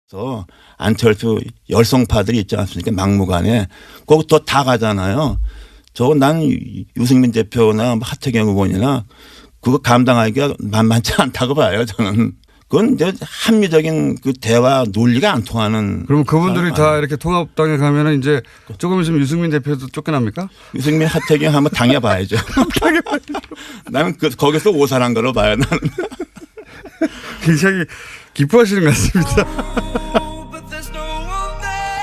그래서 안철수 열성파들이 있지 않습니까? 막무가내 거기 또 다 가잖아요. 난 유승민 대표나 하태경 의원이나 그거 감당하기가 만만치 않다고 봐요. 저는 그건 이제 합리적인 그 대화 논리가 안 통하는. 그럼 그분들이 다 이렇게 통합당에 가면은 이제 조금 있으면 유승민 대표도 쫓겨납니까? 유승민 하태경 한번 당해봐야죠. 나는 거기서 오산한 거로 봐요. 나는. 굉장히 기뻐하시는 것 같습니다.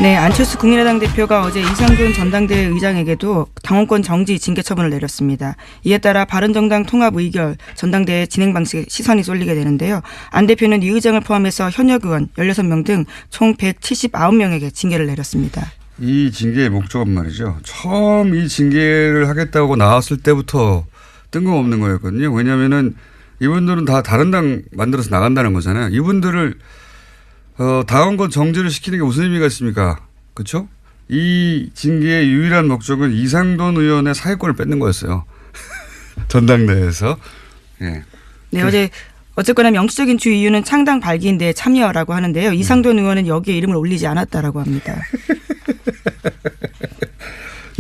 네, 안철수 국민의당 대표가 어제 이상돈 전당대회 의장에게도 당원권 정지 징계 처분을 내렸습니다. 이에 따라 바른정당 통합 의결 전당대회 진행 방식에 시선이 쏠리게 되는데요. 안 대표는 이 의장을 포함해서 현역 의원 16명 등 총 179명에게 징계를 내렸습니다. 이 징계의 목적은 말이죠. 처음 이 징계를 하겠다고 나왔을 때부터 뜬금없는 거였거든요. 왜냐하면은 이분들은 다 다른 당 만들어서 나간다는 거잖아요. 이분들을 당원권 정지를 시키는 게 무슨 의미가 있습니까? 그렇죠? 이 징계의 유일한 목적은 이상돈 의원의 사회권을 뺏는 거였어요. 전당대회에서. 예. 네, 어쨌거나 명시적인 주 이유는 창당 발기인대에 참여라고 하는데요. 이상돈 의원은 여기에 이름을 올리지 않았다라고 합니다.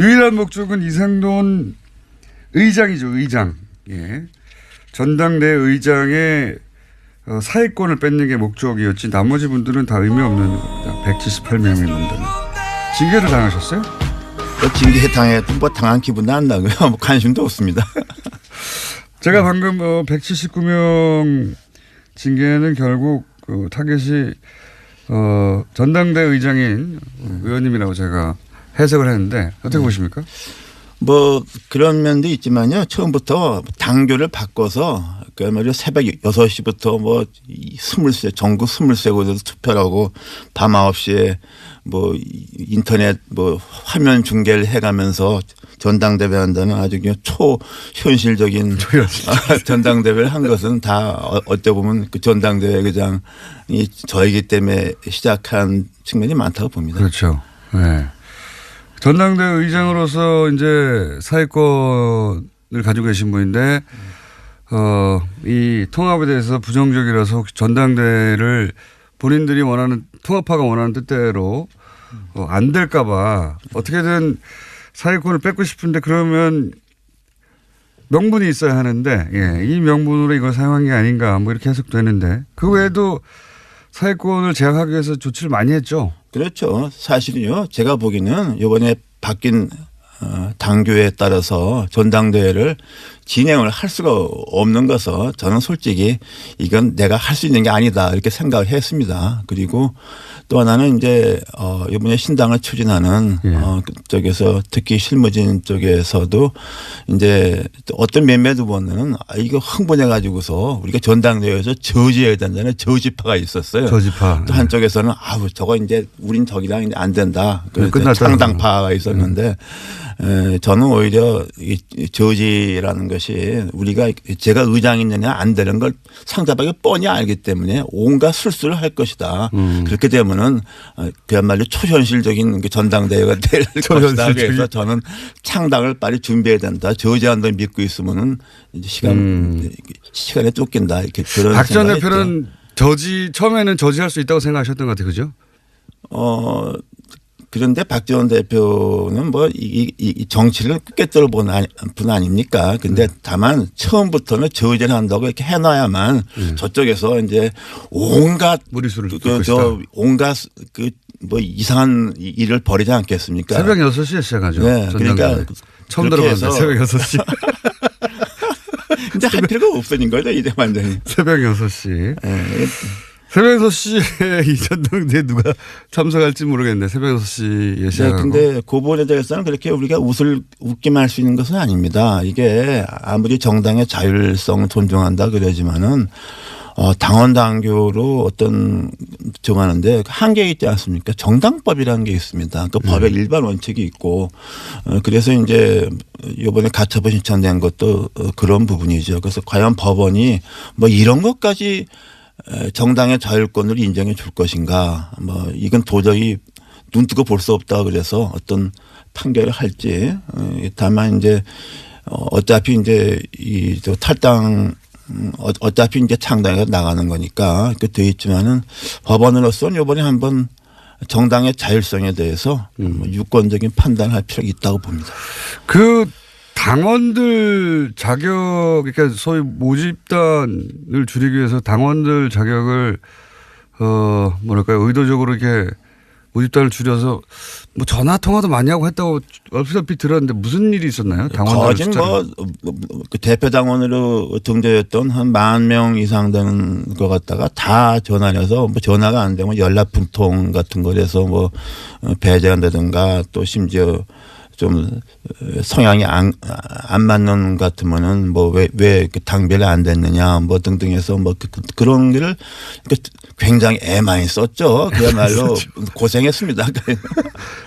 유일한 목적은 이상돈 의장이죠. 의장. 예. 전당대회 의장의 사회권을 뺏는 게 목적이었지 나머지 분들은 다 의미 없는 겁니다. 178명의 분들은. 징계를 당하셨어요? 징계 당해도 당한 기분도 안 나고요. 관심도 없습니다. 제가 방금 179명 징계는 결국 그 타겟이 전당대회 의장인 의원님이라고 제가 해석을 했는데 어떻게 보십니까? 그런 면도 있지만요. 처음부터 당교를 바꿔서 그야말로 새벽 6시부터 전국 23곳에서 투표를 하고 밤 9시에 인터넷 화면 중계를 해가면서 전당대회 한다는 아주 그냥 초현실적인 전당대회를 한 것은 다 어떻게 보면 그 전당대회 의장이 저이기 때문에 시작한 측면이 많다고 봅니다. 그렇죠. 네. 전당대회 의장으로서 이제 사회권을 가지고 계신 분인데 이 통합에 대해서 부정적이라서 혹시 전당대회를 본인들이 원하는 통합파가 원하는 뜻대로 안 될까 봐 어떻게든 사회권을 뺏고 싶은데 그러면 명분이 있어야 하는데 이 명분으로 이걸 사용한 게 아닌가 이렇게 해석되는데 그 외에도 사회권을 제약하기 위해서 조치를 많이 했죠. 그렇죠. 사실은요. 제가 보기에는 이번에 바뀐 당규에 따라서 전당대회를 진행을 할 수가 없는 것은 저는 솔직히 이건 내가 할 수 있는 게 아니다 이렇게 생각을 했습니다. 그리고 또 하나는 이제 이번에 신당을 추진하는 쪽에서 특히 실무진 쪽에서도 이제 어떤 몇몇 의원은 이거 흥분해 가지고서 우리가 전당대회에서 저지해야 된다는 저지파가 있었어요. 저지파. 또 한쪽에서는 저거 이제 우린 저기랑 이제 안 된다. 창당파가 있었는데 저는 오히려 이 저지라는 것이 제가 의장이느냐 안 되는 걸 상대방이 뻔히 알기 때문에 온갖 술수를 할 것이다. 그렇게 되면은 그야말로 초현실적인 전당대회가 될 것이다. 그래서 저는 창당을 빨리 준비해야 된다. 저지한다 믿고 있으면은 이제 시간에 쫓긴다. 이렇게 그런 박 전 대표는 처음에는 저지할 수 있다고 생각하셨던 것 같아요. 그죠? 그런데 박 전 대표는 이 정치를 꿰뚫어 본 분 아닙니까? 근데 다만 처음부터는 저지를 한다고 이렇게 해놔야만 저쪽에서 이제 온갖 무리수를 온갖 이상한 일을 벌이지 않겠습니까? 새벽 6시에 시작하죠. 네. 그러니까 처음 들어봤는데 새벽 6시. 이제 할 필요가 없어진 거죠. 이제 완전히. 새벽 6시. 네. 새벽 6시에 이 전당대회 누가 참석할지 모르겠는데 새벽 6시에 시작하고. 그런데 그분에 대해서는 그렇게 우리가 웃기만 할 수 있는 것은 아닙니다. 이게 아무리 정당의 자율성을 존중한다 그러지만은 당원 당규로 정하는데 한계가 있지 않습니까? 정당법이라는 게 있습니다. 그 법에 일반 원칙이 있고 그래서 이제 이번에 가처분 신청된 것도 그런 부분이죠. 그래서 과연 법원이 이런 것까지 정당의 자율권을 인정해 줄 것인가. 이건 도저히 눈 뜨고 볼 수 없다 그래서 어떤 판결을 할지. 다만 이제 어차피 이제 탈당 어차피 이제 창당에서 나가는 거니까 그 돼 있지만은 법원으로서는 이번에 한번 정당의 자율성에 대해서 유권적인 판단을 할 필요가 있다고 봅니다. 그 당원들 자격, 그러니까 소위 모집단을 줄이기 위해서 당원들 자격을 뭐랄까요, 의도적으로 이렇게 모집단을 줄여서 뭐 전화 통화도 많이 하고 했다고 얼핏 들었는데 무슨 일이 있었나요? 당원들 거진 그 대표 당원으로 등재했던 한 10,000명 이상 되는 것 같다가 다 전화를 해서 뭐 전화가 안 되면 연락 분통 같은 거에서 뭐 배제한다든가 또 심지어 좀 성향이 안 맞는 것 같으면은 뭐 왜 당별이 안 됐느냐 뭐 등등해서 뭐 그런 거를 굉장히 애 많이 썼죠. 그야말로 고생했습니다.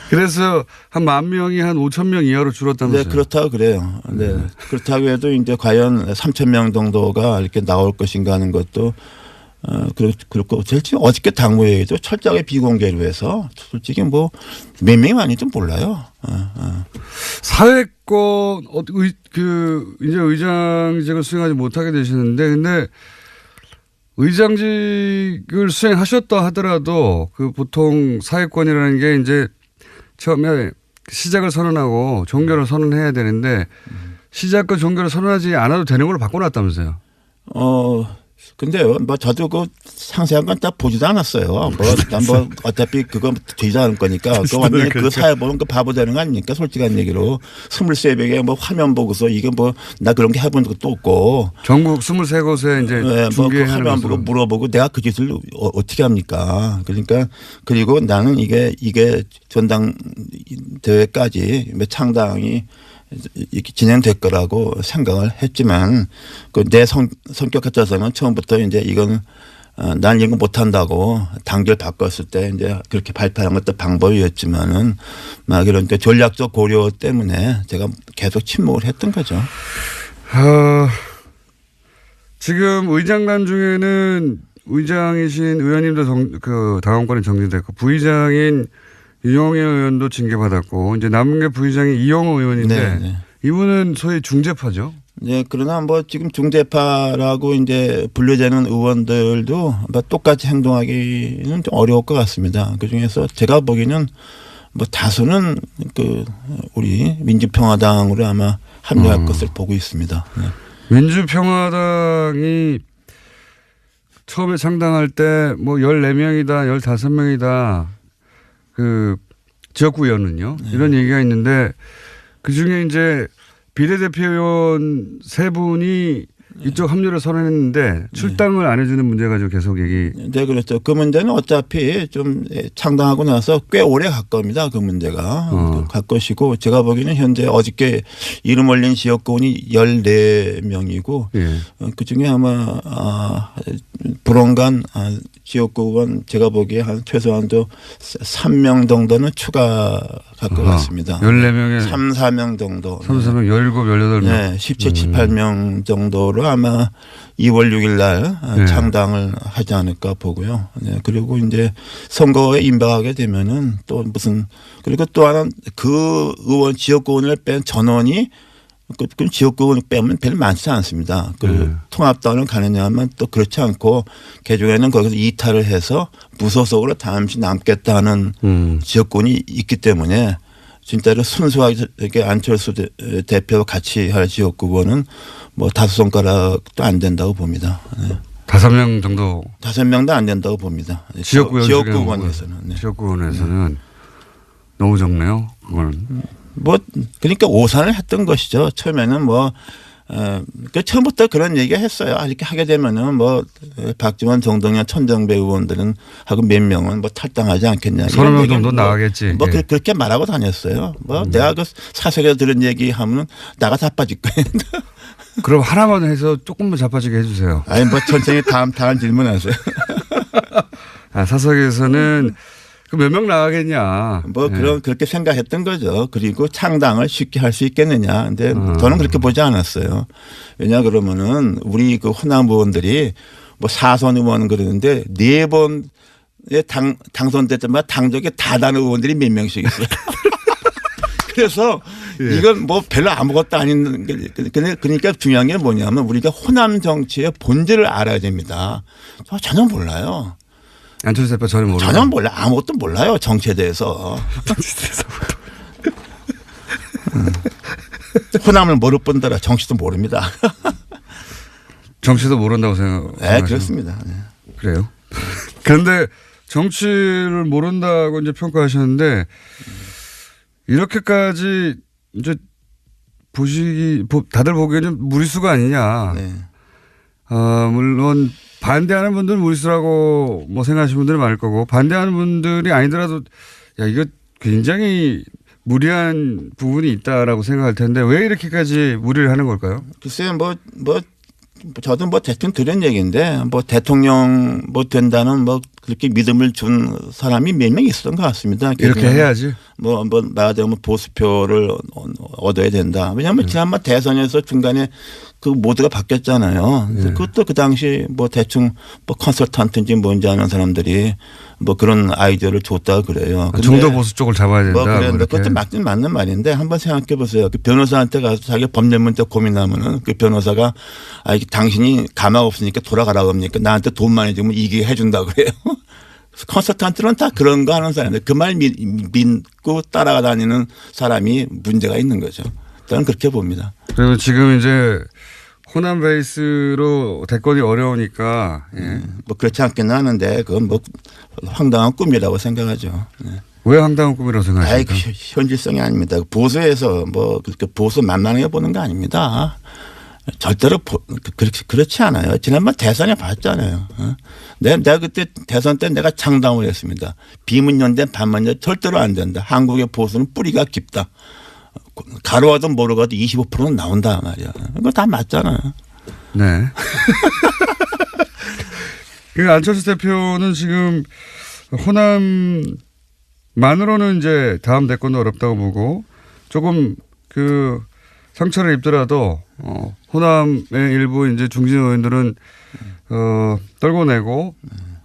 그래서 한 10,000명이 한 5,000명 이하로 줄었다면서요? 네, 그렇다고 그래요. 네. 그렇다고 해도 이제 과연 3,000명 정도가 이렇게 나올 것인가 하는 것도 그렇고 제일 지금 어저께 당무회의도 철저하게 비공개로 해서 솔직히 뭐 몇 명이 많은지 몰라요. 사회권 이제 의장직을 수행하지 못하게 되시는데 근데 의장직을 수행하셨다 하더라도 그 보통 사회권이라는 게 이제 처음에 시작을 선언하고 종결을 선언해야 되는데 시작과 종결을 선언하지 않아도 되는 걸로 바꿔놨다면서요? 근데요, 뭐 저도 그 상세한 건 딱 보지도 않았어요. 뭐 어차피 그거 되지 않을 거니까 그 완전히 그 사회 보면 그 바보 되는 거 아닙니까? 솔직한 얘기로 23명에 뭐 화면 보고서 이게 뭐 나 그런 게 해본 적도 없고 전국 23곳에 이제 네, 중계하는 뭐 그 화면 보고 물어보고 내가 그 짓을 어떻게 합니까? 그러니까 그리고 나는 이게 전당대회까지 창당이 이렇게 진행될 거라고 생각을 했지만 그 내 성격 같아서는 처음부터 이제 이건 난 이거 못한다고 당결 바꿨을 때 이제 그렇게 발표한 것도 방법이었지만은 막 이런 전략적 고려 때문에 제가 계속 침묵을 했던 거죠. 지금 의장단 중에는 의장이신 의원님도 그 당원권이 정지됐고 부의장인 윤영애 의원도 징계받았고 이제 남은 게 부의장이 이영호 의원인데 네. 이분은 소위 중재파죠. 네, 그러나 뭐 지금 중재파라고 이제 분류되는 의원들도 뭐 똑같이 행동하기는 좀 어려울 것 같습니다. 그 중에서 제가 보기에는 뭐 다수는 그 우리 민주평화당으로 아마 합류할 것을 보고 있습니다. 네. 민주평화당이 처음에 창당할 때 뭐 14명이다, 15명이다. 그 지역구 의원은요. 네. 이런 얘기가 있는데 그중에 이제 비례대표 의원 3분이 이쪽 합류를 선언했는데 출당을 안 해주는 문제 가지고 계속 얘기. 네, 그렇죠. 그 문제는 어차피 좀 창당하고 나서 꽤 오래 갈 겁니다. 그 문제가. 갈 것이고 제가 보기에는 현재 어저께 이름 올린 지역구원이 14명이고 예. 그중에 아마 불원간 지역구원 제가 보기에 한 최소한도 3명 정도는 추가할 것 같습니다. 14명에 3, 4명 정도. 3, 4명, 17, 18명. 네, 17, 18명 정도로 아마 2월 6일 날 네. 창당을 하지 않을까 보고요. 네, 그리고 이제 선거에 임박하게 되면은 또 무슨 그리고 또 하나는 그 의원 지역구원을 뺀 전원이 그 지역구를 빼면 별로 많지 않습니다. 그 통합당을 가느냐 하면 또 그렇지 않고 개종에는 거기서 이탈을 해서 무소속으로 잠시 남겠다는 지역구이 있기 때문에 진짜로 순수하게 이렇게 안철수 대표와 같이 할 지역구는 뭐 5손가락도 안 된다고 봅니다. 네. 5명 정도. 5명도 안 된다고 봅니다. 지역구원에서는. 네. 지역구원에서는 너무 적네요. 그거는. 뭐 그러니까 오산을 했던 것이죠. 처음에는 뭐 처음부터 그런 얘기가 했어요. 이렇게 하게 되면은 뭐 박지원, 정동영, 천정배 의원들은 하고 몇 명은 뭐 탈당하지 않겠냐. 30명 정도 나가겠지. 뭐 예. 그렇게 말하고 다녔어요. 뭐 내가 그 사석에 들은 얘기하면 나가 자빠질 거예요. 그럼 하나만 해서 조금만 자빠지게 해주세요. 아니 뭐 천천히 다음 질문하세요. 사석에서는 그 몇 명 나가겠냐. 뭐 그렇게 생각했던 거죠. 그리고 창당을 쉽게 할 수 있겠느냐. 근데 저는 그렇게 보지 않았어요. 왜냐 그러면은 우리 그 호남 의원들이 뭐 4선 의원 그러는데 4번에 당선될 때마다 당적에 다 다른 의원들이 몇 명씩 있어요. 그래서 예. 이건 뭐 별로 아무것도 아닌 그러니까 중요한 게 뭐냐면 우리가 호남 정치의 본질을 알아야 됩니다. 저 전혀 몰라요. 안철수 대표 전혀 모르고. 전혀 몰라. 아무것도 몰라요. 정치에 대해서. 호남을 모를 뿐더러 정치도 모릅니다. 정치도 모른다고 생각하시죠? 네, 그렇습니다. 네. 그래요. 그런데 정치를 모른다고 이제 평가하셨는데 이렇게까지 이제 다들 보기에는 무리수가 아니냐. 네. 물론 반대하는 분들은 무리수라고 뭐 생각하시는 분들이 많을 거고 반대하는 분들이 아니더라도 야 이거 굉장히 무리한 부분이 있다라고 생각할 텐데 왜 이렇게까지 무리를 하는 걸까요? 글쎄요, 저도 뭐 대충 들은 얘기인데 뭐 대통령 뭐 된다는 뭐 그렇게 믿음을 준 사람이 몇 명 있었던 것 같습니다. 이렇게 해야지. 뭐 말하자면 보수표를 얻어야 된다. 왜냐하면 지난번 대선에서 중간에 그 모두가 바뀌었잖아요. 네. 그것도 그 당시 뭐 대충 뭐 컨설턴트인지 뭔지 아는 사람들이 뭐 그런 아이디어를 줬다 그래요. 중도 보수 쪽을 잡아야 된다. 뭐 그런데 그것도 맞는 말인데 한번 생각해 보세요. 그 변호사한테 가서 자기 법률 문제 고민하면은 그 변호사가 이게 당신이 가망 없으니까 돌아가라고 합니까? 나한테 돈 많이 주면 이게 해준다 그래요. 컨설턴트는 다 그런 거 하는 사람인데 그 말 믿고 따라가 다니는 사람이 문제가 있는 거죠. 저는 그렇게 봅니다. 그리고 지금 이제 호남 베이스로 대권이 어려우니까 뭐 그렇지 않겠나 하는데 그건 뭐 황당한 꿈이라고 생각하죠. 네. 왜 황당한 꿈이라고 생각하십니까? 현실성이 아닙니다. 보수에서 뭐 그렇게 보수 만만하게 보는 거 아닙니다. 절대로 그렇지 않아요. 지난번 대선에 봤잖아요. 내가 그때 대선 때 내가 창당을 했습니다. 비문연대 반문연대 절대로 안 된다. 한국의 보수는 뿌리가 깊다. 가로가도 모르가도 25%는 나온다 말이야. 이거 다 맞잖아요. 네. 안철수 대표는 지금 호남만으로는 이제 다음 대권도 어렵다고 보고 조금 그 상처를 입더라도 호남의 일부 이제 중진 의원들은 떨궈내고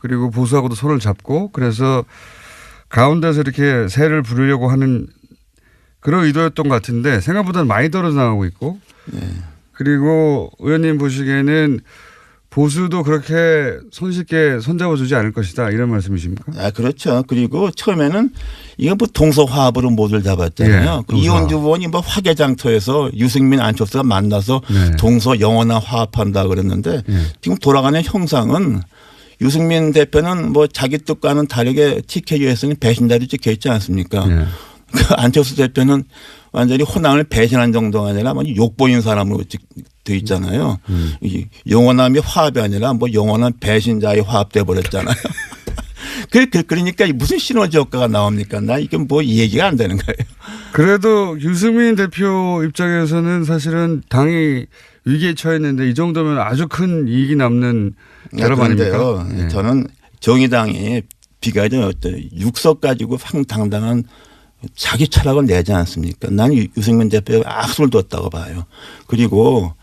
그리고 보수하고도 손을 잡고 그래서 가운데서 이렇게 새를 부르려고 하는 그런 의도였던 것 같은데 생각보다는 많이 떨어져 나가고 있고 그리고 의원님 보시기에는 보수도 그렇게 손쉽게 손잡아주지 않을 것이다 이런 말씀이십니까? 그렇죠. 그리고 처음에는 이거 뭐 동서화합으로 모두를 잡았잖아요. 예, 이원주 의원이 뭐 화개장터에서 유승민 안철수가 만나서 동서 영원한 화합한다 그랬는데 지금 돌아가는 형상은 유승민 대표는 뭐 자기 뜻과는 다르게 TKU에서는 배신자로 찍혀 있지 않습니까? 그 안철수 대표는 완전히 호남을 배신한 정도가 아니라 욕보인 사람으로 돼 있잖아요. 영원함이 화합이 아니라 뭐 영원한 배신자의 화합돼 버렸잖아요. 그러니까 무슨 시너지 효과가 나옵니까? 나 이게 뭐 얘기가 안 되는 거예요. 그래도 유승민 대표 입장에서는 사실은 당이 위기에 처했는데 이 정도면 아주 큰 이익이 남는 결합 아닙니까? 네. 저는 정의당이 비가이든 어떤 육석 가지고 황당당한 자기 철학을 내지 않습니까? 나는 유승민 대표가 악수를 뒀다고 봐요. 그리고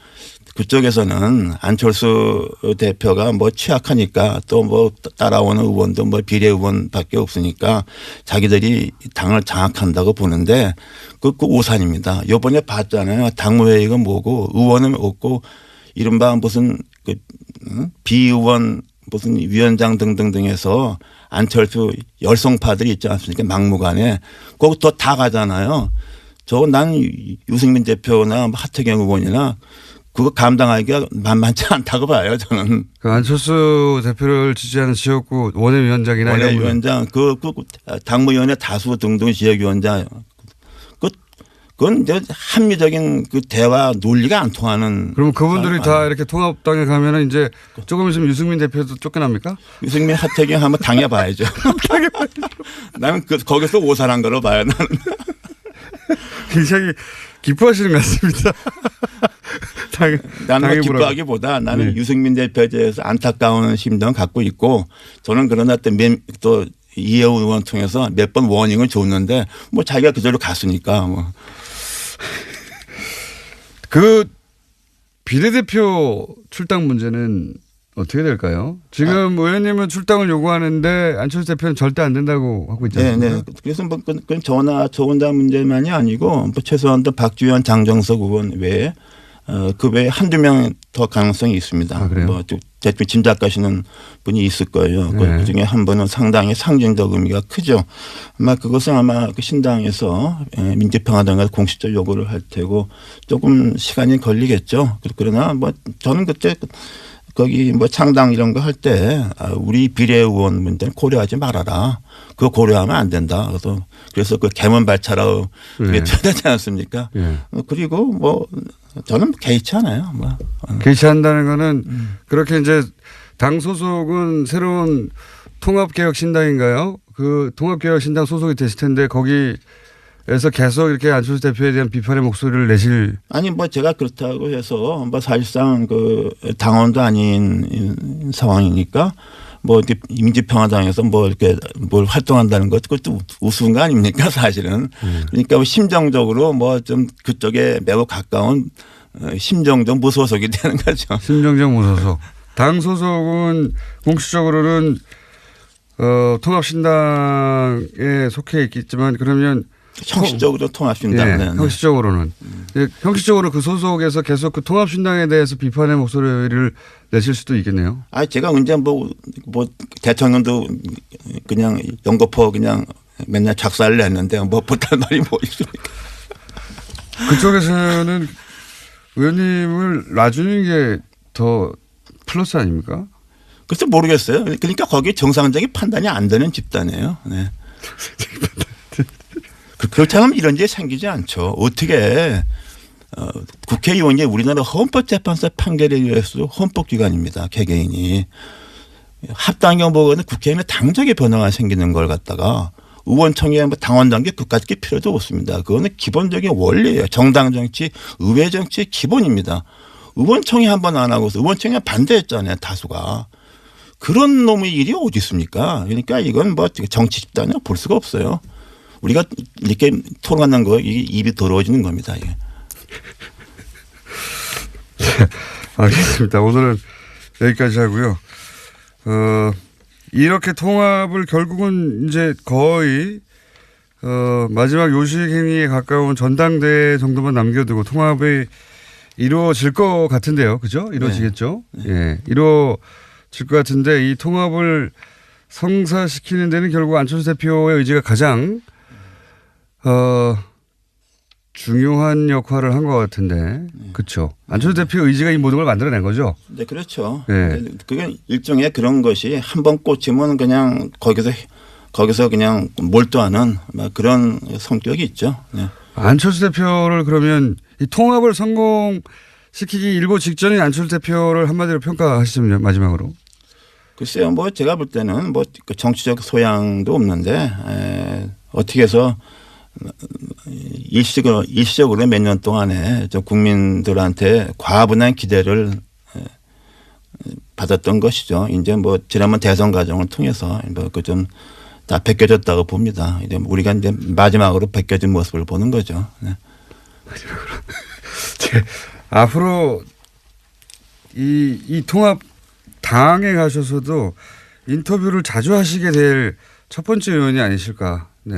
그쪽에서는 안철수 대표가 뭐 취약하니까 또 뭐 따라오는 의원도 뭐 비례의원밖에 없으니까 자기들이 당을 장악한다고 보는데 그 오산입니다. 이번에 봤잖아요. 당무회의가 뭐고 의원은 없고 이른바 무슨 비의원 무슨 위원장 등등등해서 안철수 열성파들이 있지 않습니까? 막무가내. 거기 다 가잖아요. 난 유승민 대표나 하태경 의원이나 그거 감당하기가 만만치 않다고 봐요. 저는. 그 안철수 대표를 지지하는 지역구 원외위원장이나 원외위원장, 당무위원회 다수 등등 지역위원장. 그건 이제 합리적인 그 대화 논리가 안 통하는. 그럼 그분들이 다 이렇게 통합당에 가면은 이제 조금 있으면 유승민 대표도 쫓겨납니까? 유승민 하태경 한번 당해봐야죠. 나는 거기서 오산한 거로 봐요. 나는. 굉장히 기뻐하시는 것 같습니다. 나는 기뻐하기보다 나는 유승민 대표에 대해서 안타까운 심정을 갖고 있고 저는 그러나 또 이혜원 의원 통해서 몇 번 워닝을 줬는데 뭐 자기가 그대로 갔으니까 뭐. 그 비례대표 출당 문제는 어떻게 될까요? 지금 의원님은 출당을 요구하는데 안철수 대표는 절대 안 된다고 하고 있지 않습니까? 네. 그래서 뭐 그건 저 혼자 문제만이 아니고 뭐 최소한도 박주현, 장정석 의원 외에 그 외에 한두 명 더 가능성이 있습니다. 아, 그래요? 뭐 대충 짐작하시는 분이 있을 거예요. 네. 그 중에 한 분은 상당히 상징적 의미가 크죠. 아마 그것은 아마 그 신당에서 민주평화당과 공식적 요구를 할 테고 조금 시간이 걸리겠죠. 그러나 뭐 저는 그때 거기 뭐 창당 이런 거 할 때 우리 비례 의원 문제는 고려하지 말아라. 그거 고려하면 안 된다. 그래서 그 개문 발차라고 그랬지 않습니까? 네. 그리고 뭐 저는 개의치 않아요. 뭐. 개최한다는 거는 그렇게 이제 당 소속은 새로운 통합개혁신당인가요? 그 통합개혁신당 소속이 되실 텐데 거기에서 계속 이렇게 안철수 대표에 대한 비판의 목소리를 내실. 아니 뭐 제가 그렇다고 해서 뭐 사실상 그 당원도 아닌 상황이니까 뭐 민주평화당에서 뭐 이렇게 뭘 활동한다는 것 그것도 우스운 거 아닙니까 사실은. 그러니까 뭐 심정적으로 뭐 좀 그쪽에 매우 가까운 심정적 무소속이 되는 거죠. 심정적 무소속. 당 소속은 공식적으로는 통합신당에 속해 있겠지만 그러면 형식적으로 통합신당. 네, 네. 형식적으로는. 형식적으로 그 소속에서 계속 그 통합신당에 대해서 비판의 목소리를 내실 수도 있겠네요. 아, 제가 언제 뭐 대통령도 그냥 연거포 그냥 맨날 작사를 했는데 뭐 못할 말이 뭐 있습니까? 그쪽에서는 의원님을 놔주는 게 더 플러스 아닙니까? 글쎄 모르겠어요. 그러니까 거기 정상적인 판단이 안 되는 집단이에요. 네. 그렇다면 이런 일이 생기지 않죠. 어떻게 국회의원이 우리나라 헌법재판소 판결에 의해서 헌법기관입니다. 개개인이. 합당경 보고는 국회의원의 당적의 변화가 생기는 걸 갖다가 의원총회 뭐 당원단계 그까짓 필요도 없습니다. 그거는 기본적인 원리예요. 정당 정치, 의회 정치의 기본입니다. 의원총회 한 번 안 하고서 의원총회 반대했잖아요. 다수가. 그런 놈의 일이 어디 있습니까? 그러니까 이건 뭐 정치 집단이라 볼 수가 없어요. 우리가 이렇게 토론하는 거 이게 입이 더러워지는 겁니다. 이게. 알겠습니다. 오늘은 여기까지 하고요. 이렇게 통합을 결국은 이제 거의 마지막 요식 행위에 가까운 전당대회 정도만 남겨두고 통합이 이루어질 것 같은데요. 그죠? 이루어지겠죠? 네. 예. 이루어질 것 같은데 이 통합을 성사시키는 데는 결국 안철수 대표의 의지가 가장 중요한 역할을 한 것 같은데. 그렇죠. 안철수 대표의 의지가 이 모든 걸 만들어낸 거죠. 네, 그렇죠. 네. 그게 일종의 그런 것이 한 번 꽂히면 그냥 거기서 그냥 몰두하는 그런 성격이 있죠. 네. 안철수 대표를 그러면 이 통합을 성공시키기 일보 직전인 안철수 대표를 한마디로 평가하시면 마지막으로. 글쎄요, 뭐 제가 볼 때는 뭐 정치적 소양도 없는데 어떻게 해서 일시적으로 몇 년 동안에 좀 국민들한테 과분한 기대를 받았던 것이죠. 이제 뭐 지난번 대선 과정을 통해서 뭐 그 좀 다 벗겨졌다고 봅니다. 이제 우리가 이제 마지막으로 벗겨진 모습을 보는 거죠. 네. 앞으로 이 통합 당에 가셔서도 인터뷰를 자주 하시게 될 첫 번째 의원이 아니실까. 네.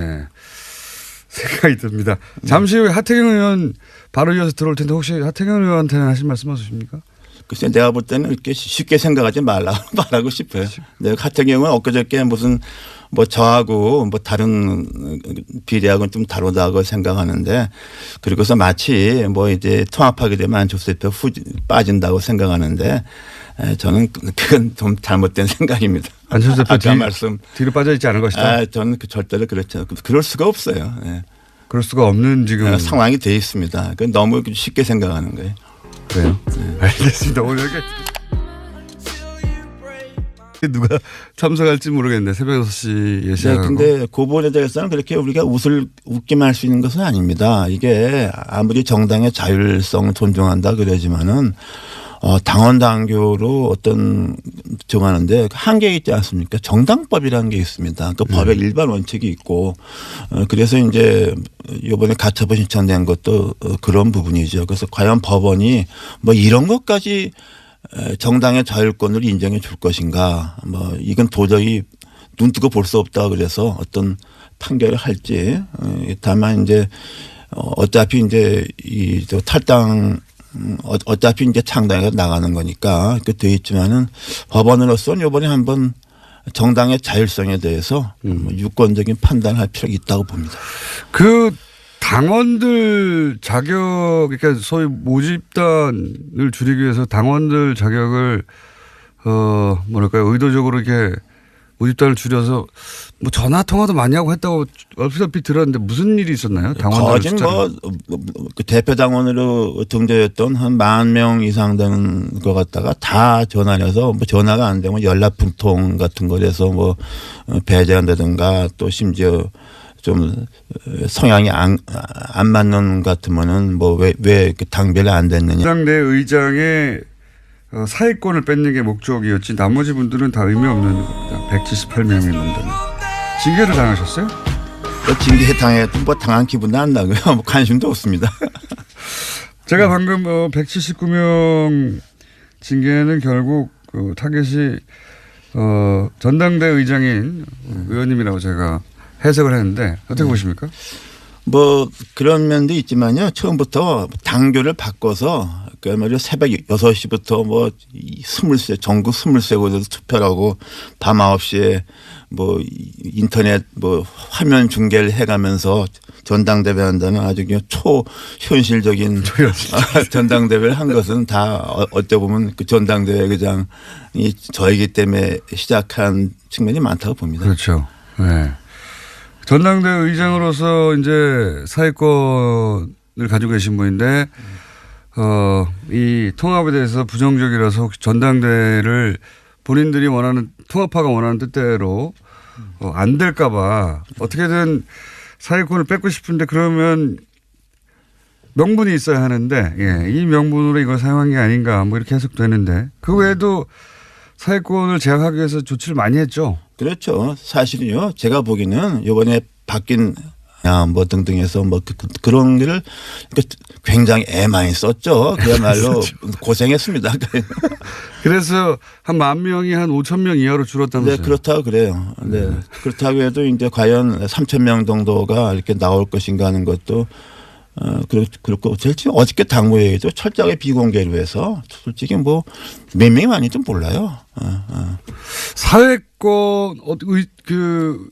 생각이 듭니다. 잠시 후에 하태경 의원 바로 이어서 들어올 텐데 혹시 하태경 의원한테는 하실 말씀 없으십니까? 글쎄 내가 볼 때는 이렇게 쉽게 생각하지 말라고 싶어요. 내가 하태경 의원은 엊그저께 무슨 뭐 저하고 뭐 다른 비례하고는 좀 다르다고 생각하는데 그리고서 마치 뭐 이제 통합하게 되면 안철수 대표 빠진다고 생각하는데 저는 그건 좀 잘못된 생각입니다. 안철수 대표 아까 말씀 뒤로 빠져 있지 않은 것이다. 저는 절대로 그렇죠. 그럴 수가 없어요. 네. 그럴 수가 없는 지금 상황이 돼 있습니다. 그 너무 쉽게 생각하는 거예요. 그래요. 네. 알겠습니다. 오늘 여기 누가 참석할지 모르겠는데 새벽 6시에 시작하고. 네, 근데 그 부분에 대해서는 그렇게 우리가 웃기만 할 수 있는 것은 아닙니다. 이게 아무리 정당의 자율성을 존중한다 그러지만은 당원 당규로 어떤 정하는데 한계 있지 않습니까? 정당법이라는 게 있습니다. 그 법의 일반 원칙이 있고 그래서 이제 이번에 가처분 신청된 것도 그런 부분이죠. 그래서 과연 법원이 뭐 이런 것까지 정당의 자율권을 인정해 줄 것인가. 뭐 이건 도저히 눈 뜨고 볼 수 없다 그래서 어떤 판결을 할지. 다만 이제 어차피 이제 이 탈당 어차피 이제 창당해서 나가는 거니까 그 돼 있지만은 법원으로서는 이번에 한번 정당의 자율성에 대해서 유권적인 판단을 할 필요가 있다고 봅니다. 그 당원들 자격, 그러니까 소위 모집단을 줄이기 위해서 당원들 자격을 뭐랄까요, 의도적으로 이렇게 모집단을 줄여서 뭐 전화 통화도 많이 하고 했다고 얼핏 들었는데 무슨 일이 있었나요? 당원들 그 대표 당원으로 등재했던 한 10,000명 이상 되는 것 같다가 다 전화해서 뭐 전화가 안 되면 연락 분통 같은 거에서 뭐 배제한다든가 또 심지어 좀 성향이 안 맞는 것 같으면은 뭐 왜 당별이 안 됐느냐. 전당대 의장의 사회권을 뺏는 게 목적이었지 나머지 분들은 다 의미 없는 겁니다. 178명이 넘는. 징계를 당하셨어요? 징계 뭐 당한 기분도 안 나고요. 뭐 관심도 없습니다. 제가 방금 179명 징계는 결국 그 타겟이 전당대 의장인 의원님이라고 제가 해석을 했는데 어떻게 보십니까? 뭐 그런 면도 있지만요. 처음부터 당교를 바꿔서 그야말로 새벽 6시부터 뭐 23, 전국 23곳에서 투표를 하고 밤 9시에 뭐 인터넷 뭐 화면 중계를 해가면서 전당대회 한다는 아주 그냥 초현실적인 전당대회를 한 것은 다 어찌 보면 그 전당대회 의장이 저이기 때문에 시작한 측면이 많다고 봅니다. 그렇죠. 네. 전당대 의장으로서 이제 사회권을 가지고 계신 분인데 이 통합에 대해서 부정적이라서 혹시 전당대회를 본인들이 원하는 통합파가 원하는 뜻대로 안 될까 봐 어떻게든 사회권을 뺏고 싶은데 그러면 명분이 있어야 하는데 예, 이 명분으로 이걸 사용한 게 아닌가 뭐 이렇게 해석되는데 그 외에도 사회권을 제약하기 위해서 조치를 많이 했죠. 그렇죠. 사실은요. 제가 보기에는 이번에 바뀐 뭐 등등해서 뭐 그런 일을 굉장히 애 많이 썼죠. 그야말로 고생했습니다. 그래서 한 10,000명이 한 5,000명 이하로 줄었다면서요? 네, 그렇다고 그래요. 네. 그렇다고 해도 이제 과연 3,000명 정도가 이렇게 나올 것인가 하는 것도 그렇고 실제 어저께 당무회의도 철저하게 비공개로 해서 솔직히 뭐 몇 명이 많은지 몰라요. 사회권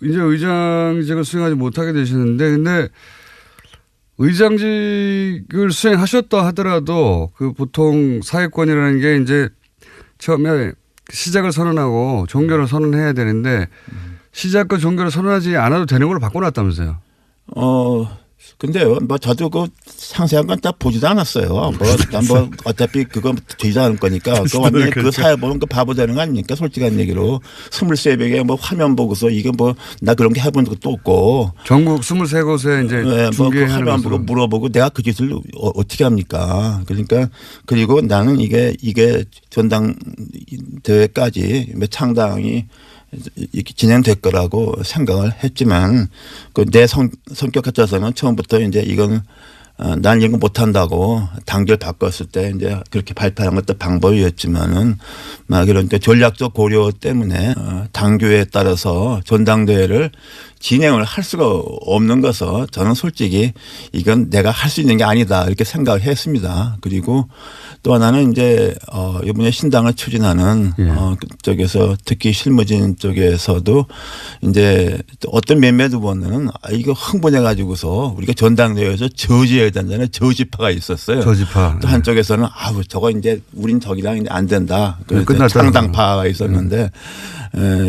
이제 의장직을 수행하지 못하게 되시는데 근데 의장직을 수행하셨다 하더라도 그 보통 사회권이라는 게 이제 처음에 시작을 선언하고 종결을 선언해야 되는데 시작과 종결을 선언하지 않아도 되는 걸로 바꿔놨다면서요? 근데요, 뭐 저도 그 상세한 건 딱 보지도 않았어요. 뭐 어차피 그거 되지도 않을 거니까 그 완전히 그 사회 보면 그 바보 되는 거 아닙니까? 솔직한 얘기로 23명에 뭐 화면 보고서 이게 뭐 나 그런 게 해본 적도 없고 전국 23곳에 이제 네, 중계하는 뭐 그 화면 보고 물어보고 내가 그 짓을 어떻게 합니까? 그러니까 그리고 나는 이게 전당대회까지 창당이 이렇게 진행될 거라고 생각을 했지만 그 내 성격 같아서는 처음부터 이제 이건 난 이거 못한다고 당결 바꿨을 때 이제 그렇게 발표한 것도 방법이었지만은 막 이런 전략적 고려 때문에 당규에 따라서 전당대회를 진행을 할 수가 없는 것은 저는 솔직히 이건 내가 할 수 있는 게 아니다 이렇게 생각을 했습니다. 그리고 또 하나는 이제 이번에 신당을 추진하는 쪽에서 특히 실무진 쪽에서도 이제 어떤 몇몇 후보는 이거 흥분해 가지고서 우리가 전당대회에서 저지해야 된다는 저지파가 있었어요. 저지파. 또 한쪽에서는 아우 저거 이제 우린 저기랑 이제 안 된다. 창당파가 있었는데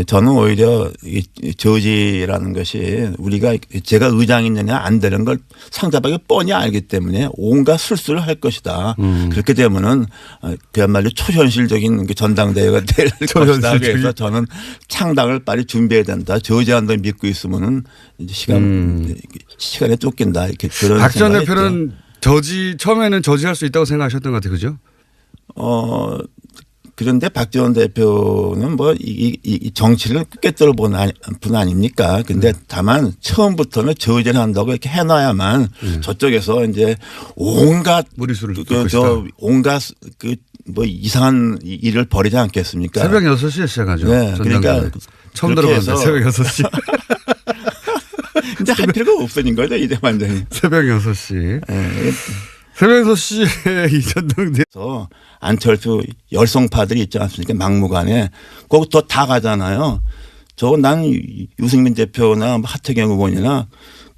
저는 오히려 이 저지라는 것이 우리가 제가 의장이느냐 안 되는 걸 상대방이 뻔히 알기 때문에 온갖 술수를 할 것이다. 그렇게 되면은 그야말로 초현실적인 전당대회가 될 것이다. 그래서 저는 창당을 빨리 준비해야 된다. 저지한다 믿고 있으면은 이제 시간에 쫓긴다. 이렇게 그런 박 전 생각이 대표는 처음에는 저지할 수 있다고 생각하셨던 것 같아요. 그죠? 그런데 박 전 대표는 뭐 이 정치를 꿰뚫어 본 분 아닙니까? 근데 다만 처음부터는 저지를 한다고 이렇게 해놔야만 저쪽에서 이제 온갖 무리수를 온갖 그 뭐 이상한 일을 벌이지 않겠습니까? 새벽 6시에 시작하죠. 네, 그러니까 처음 그렇게 들어봤는데 해서 새벽 6시. 이제 할 필요가 없어진 거죠 이제 완전히. 새벽 6시. 네. 새벽 6시에 이 전당대. 그래서 안철수 열성파들이 있지 않습니까? 막무가내 거기 다 가잖아요. 난 유승민 대표나 하태경 의원이나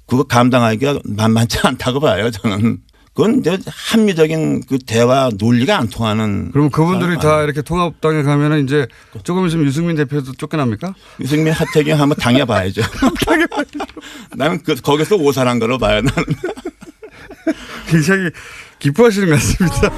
그거 감당하기가 만만치 않다고 봐요. 저는. 그건 이제 합리적인 그 대화 논리가 안 통하는. 그럼 그분들이 사람 다 아니에요. 이렇게 통합당에 가면은 이제 조금 있으면 유승민 대표도 쫓겨납니까? 유승민 하태경 한번 당해봐야죠. 나는 거기서 오산한 거로 봐요. 나는. 굉장히 기뻐하시는 것 같습니다.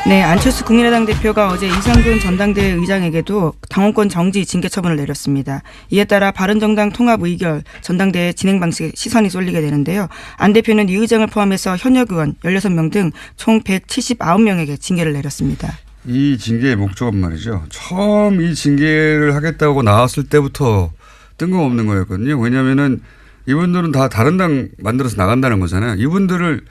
네, 안철수 국민의당 대표가 어제 이상돈 전당대회 의장에게도 당원권 정지 징계 처분을 내렸습니다. 이에 따라 바른정당 통합 의결 전당대회 진행 방식에 시선이 쏠리게 되는데요. 안 대표는 이 의장을 포함해서 현역 의원 16명 등 총 179명에게 징계를 내렸습니다. 이 징계의 목적은 말이죠. 처음 이 징계를 하겠다고 나왔을 때부터 뜬금없는 거였거든요. 왜냐하면은 이분들은 다 다른 당 만들어서 나간다는 거잖아요. 이분들을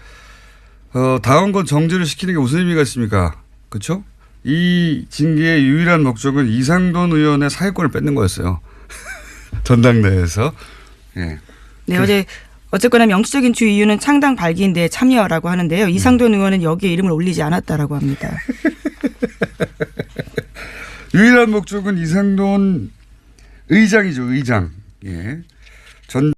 당원권 정지를 시키는 게 무슨 의미가 있습니까? 그렇죠? 이 징계의 유일한 목적은 이상돈 의원의 사회권을 뺏는 거였어요. 전당대회에서. 예. 네, 어쨌거나 명시적인 주 이유는 창당 발기인데 참여라고 하는데요. 이상돈 의원은 여기에 이름을 올리지 않았다라고 합니다. 유일한 목적은 이상돈 의장이죠. 의장. 예.